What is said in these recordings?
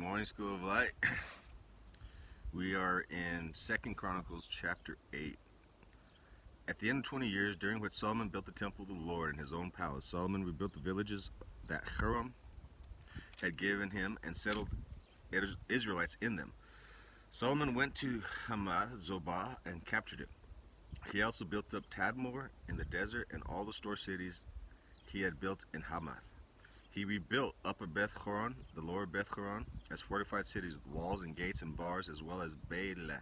Morning School of Light. We are in 2nd Chronicles chapter 8. At the end of 20 years, during which Solomon built the temple of the Lord in his own palace, Solomon rebuilt the villages that Hiram had given him and settled Israelites in them. Solomon went to Hamath Zobah and captured it. He also built up Tadmor in the desert and all the store cities he had built in Hamath. He rebuilt Upper Beth Horon, the Lower Beth Horon, as fortified cities with walls and gates and bars, as well as Baalath,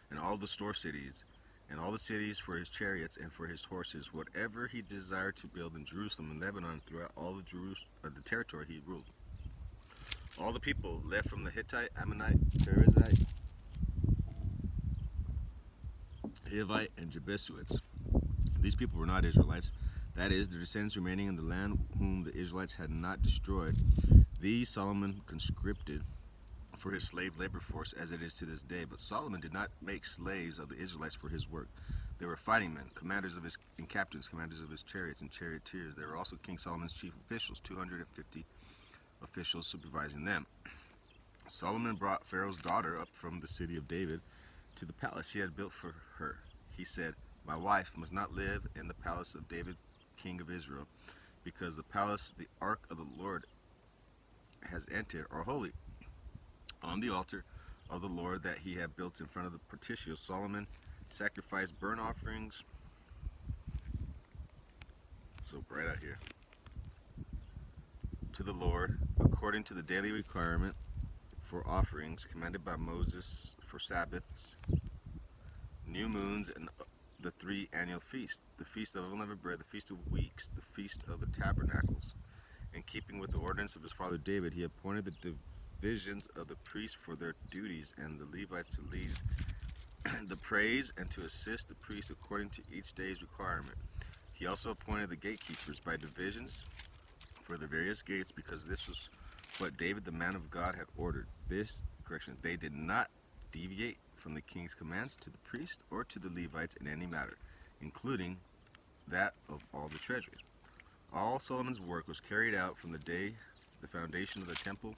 and all the store cities, and all the cities for his chariots and for his horses, whatever he desired to build in Jerusalem and Lebanon, throughout all the territory he ruled. All the people left from the Hittite, Ammonite, Perizzite, Hivite, and Jebusites. These people were not Israelites. That is, the descendants remaining in the land whom the Israelites had not destroyed. These Solomon conscripted for his slave labor force, as it is to this day. But Solomon did not make slaves of the Israelites for his work. They were fighting men, commanders of his and captains, commanders of his chariots and charioteers. They were also King Solomon's chief officials, 250 officials supervising them. Solomon brought Pharaoh's daughter up from the city of David to the palace he had built for her. He said, "My wife must not live in the palace of David, king of Israel, because the palace the ark of the Lord has entered are holy." On the altar of the Lord that he had built in front of the portico, Solomon sacrificed burnt offerings. So bright out here. To the Lord, according to the daily requirement for offerings commanded by Moses, for Sabbaths, new moons, and the 3 annual feasts, the feast of unleavened bread, the feast of weeks, the feast of the tabernacles. In keeping with the ordinance of his father David, he appointed the divisions of the priests for their duties, and the Levites to lead the praise and to assist the priests according to each day's requirement. He also appointed the gatekeepers by divisions for the various gates, because this was what David the man of God had ordered. They did not deviate from the king's commands to the priest or to the Levites in any matter, including that of all the treasuries. All Solomon's work was carried out from the day the foundation of the temple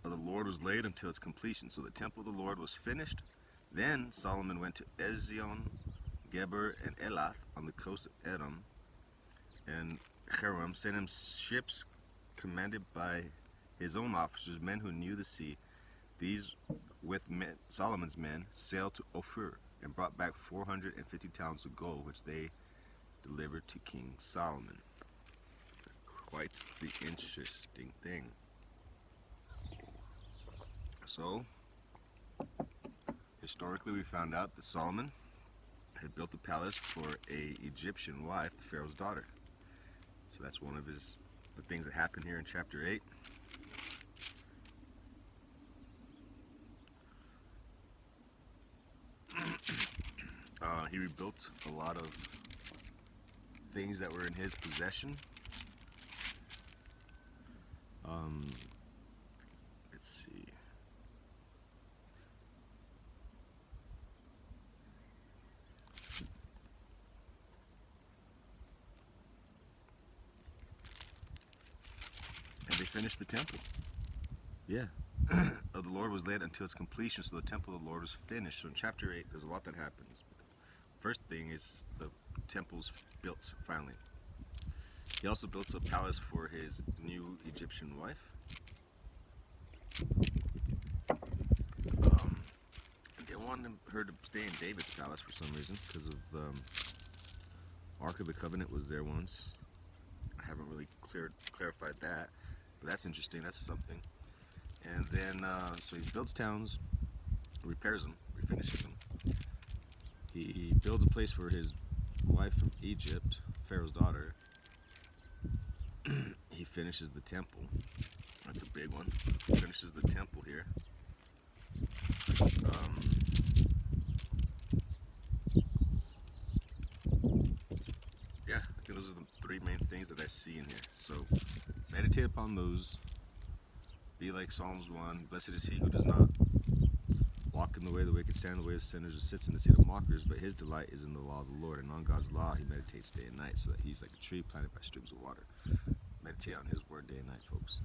of the Lord was laid until its completion. So the temple of the Lord was finished. Then Solomon went to Ezion, Geber, and Elath on the coast of Edom, and Hiram sent him ships commanded by his own officers, men who knew the sea. These, with Solomon's men, sailed to Ophir and brought back 450 talents of gold, which they delivered to King Solomon. Quite the interesting thing. So, historically, we found out that Solomon had built a palace for an Egyptian wife, the Pharaoh's daughter. So that's one of the things that happened here in chapter 8. He rebuilt a lot of things that were in his possession. Let's see. And they finished the temple. Yeah. Of the Lord was laid until its completion, so the temple of the Lord was finished. So in chapter 8, there's a lot that happens. First thing is the temple's built finally. He also built a palace for his new Egyptian wife. They wanted her to stay in David's palace for some reason, because of Ark of the Covenant was there once. I haven't really clarified that, but that's interesting. That's something. And then, so he builds towns, repairs them, refinishes them. He builds a place for his wife from Egypt, Pharaoh's daughter. He finishes the temple. That's a big one. He finishes the temple here. Yeah, I think those are the 3 main things that I see in here. So, meditate upon those. Be like Psalms 1. Blessed is he who does not walk in the way of the wicked, stand in the way of sinners, or sits in the seat of mockers, but his delight is in the law of the Lord, and on God's law he meditates day and night, so that he's like a tree planted by streams of water. Meditate on his word day and night, folks.